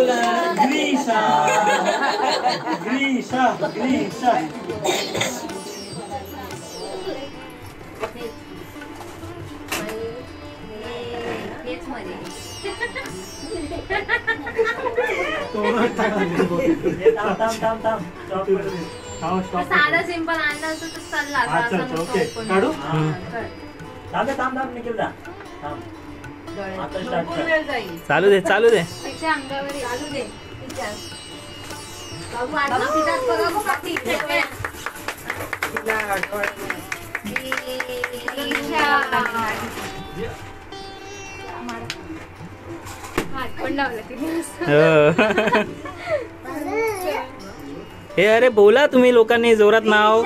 बोला ग्रीशा ग्रीशा ग्रीशा साधा सिंपल आणलं असं तर चालला ओके काढू निखिल दा आता स्टार्ट चालू दे चालू दे तिच्या अंगावर चालू दे बाबू आता पिठात बघा बघ किती हे अरे बोला तुम्ही लोकांनी जोरात नाव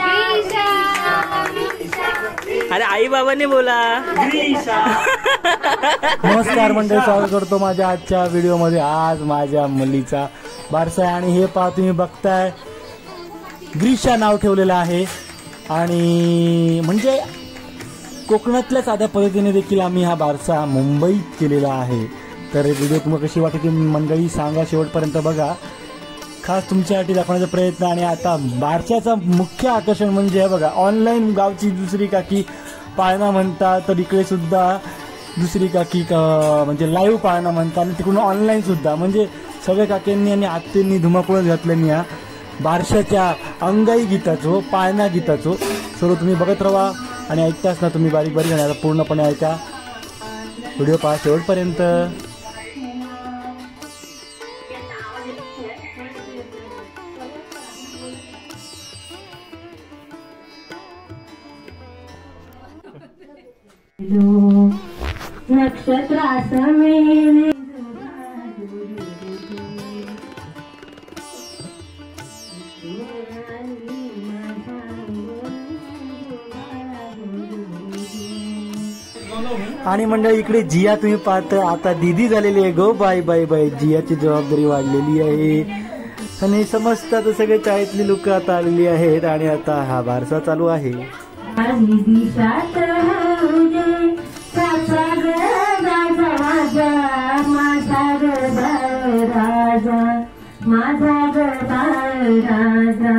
अरे आई बाबांनी बोला नमस्कार मंडळी, स्वागत करतो माझ्या आजच्या व्हिडिओमध्ये। आज माझ्या मुलीचा बारसा आहे आणि हे पहा तुम्ही बघताय ग्रीशा नाव ठेवलेलं आहे। आणि म्हणजे कोकणातल्या साध्या पद्धतीने देखील आम्ही हा बारसा मुंबईत केलेला आहे। तर व्हिडिओ तुम्हाला कशी वाटते ती मंडळी सांगा, शेवटपर्यंत बघा, खास तुमच्यासाठी दाखवण्याचा प्रयत्न। आणि आता बारशाचं मुख्य आकर्षण म्हणजे बघा, ऑनलाईन गावची दुसरी काकी पाळणा म्हणतात, तर इकडे सुद्धा दुसरी काकी म्हणजे लाईव्ह पाळणा म्हणतात आणि तिकडून ऑनलाईन सुद्धा, म्हणजे सगळ्या काकींनी आणि आत्यांनी धुमाकूळच घातल्यानी या बारशाच्या अंगाई गीताचो पाळणा गीताचो सर्व तुम्ही बघत राहा आणि ऐकताच ना तुम्ही बारीक बारीक आणि पूर्णपणे ऐका, व्हिडिओ पहा शेवटपर्यंत। नक्षत्रासमेने आणि मंडळी इकडे जिया तुम्ही पाहता आता दीदी झालेली आहे गो, बाय बाय बाय, जियाची जबाबदारी वाढलेली आहे आणि समजतात सगळे चाळीतली लोक आता आलेली आहेत आणि आता हा बारसा चालू आहे। माझा राजा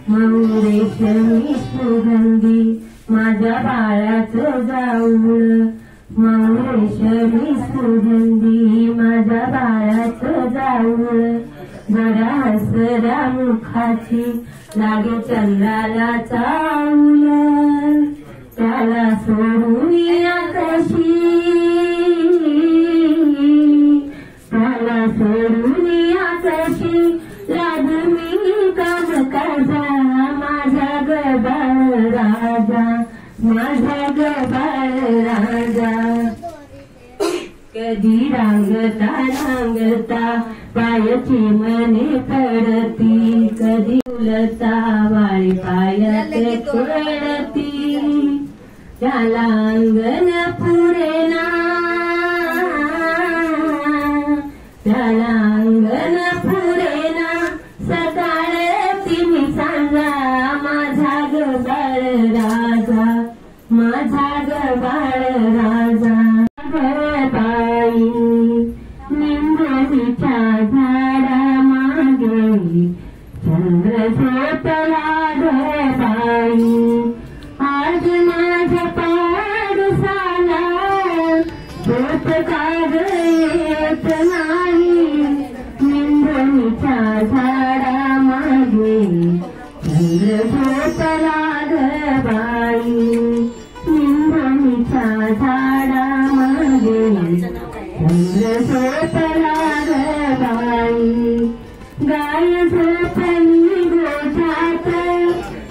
मौरेशमी सुगंधी माझ्या बाळाचं जाऊळ, मौरेशमी सुगंधी माझ्या बाळाचं जाऊळ, जरा हसऱ्या मुखाची लागे चंद्राला चाऊल, त्याला सोडून आकाशी, त्याला सोडून आकाशी लागू मी काम काजा, माझा गबाळ राजा, माझा गबाळ राजा, कधी रांगता रांगता पायाची मने पडती, कधी उलता वाळी पायाचे पडती, त्याला अंगण पुरेना, त्याला अंगण पुरेना, सकाळ तिने सांगा माझा गबाळ राजा, माझा गबाळ राजा, बाई निंबोनीच्या झाडा मागे चंद्र झोपला बाई, आज माझ्या पाडसाला झोप काग येत नाही, निंबोनीच्या झाडा मागे चंद्र झोपला बाई, निंबोनीच्या झाडा मागे चंद्र झोपला बाई, गाय झोपली गोठ्यात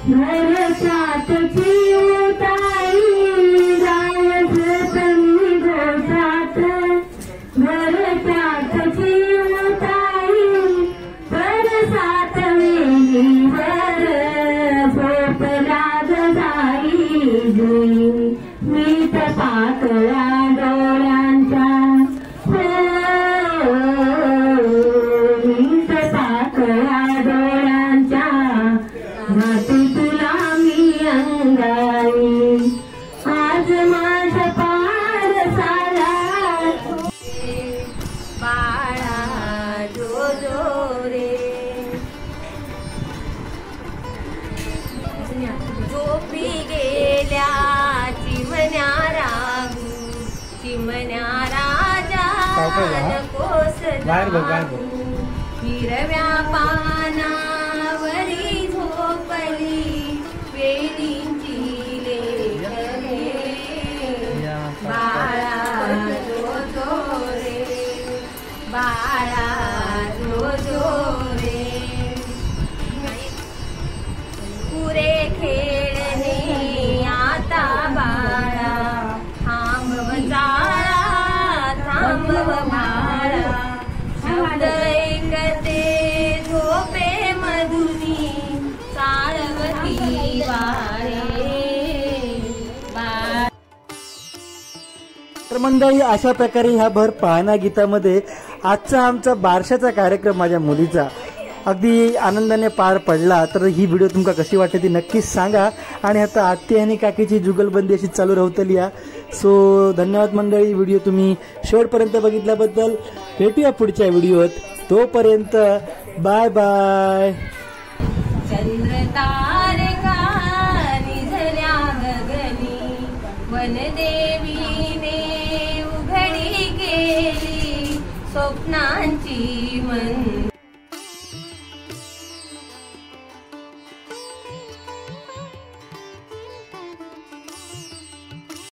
घरच्यात चिवताई, गाय झोपली गोठ्यात घरच्यात बाहेर बघ बाहेर बघ. हिरव्या पानावरी झोपली वेलींची लेकरे बाळा जो जो रे बाळा जो जो रे पुरे खेळणे आता बाळा थांबव जाळा थांबव बाळा शब्द ऐकते झोपे मधुनी साळवती वारे बाळ. तर मंडळी अशा प्रकारे ह्या भर पाहणा गीतामध्ये आजचा आमचा बारशाचा कार्यक्रम माझ्या मुलीचा अगदी आनंदाने पार पडला. तर ही व्हिडिओ तुमका कशी वाटते ती नक्कीच सांगा. आणि आता आत्या आणि काकीची जुगलबंदी अशी चालू राहतली या. सो धन्यवाद मंडळी, व्हिडिओ तुम्ही शेवटपर्यंत बघितल्याबद्दल. भेटूया पुढच्या व्हिडिओत, तोपर्यंत बाय बाय. चंद्र तारका निझल्या गगनी वनदेवीने उघडी केली स्वप्नांची मन.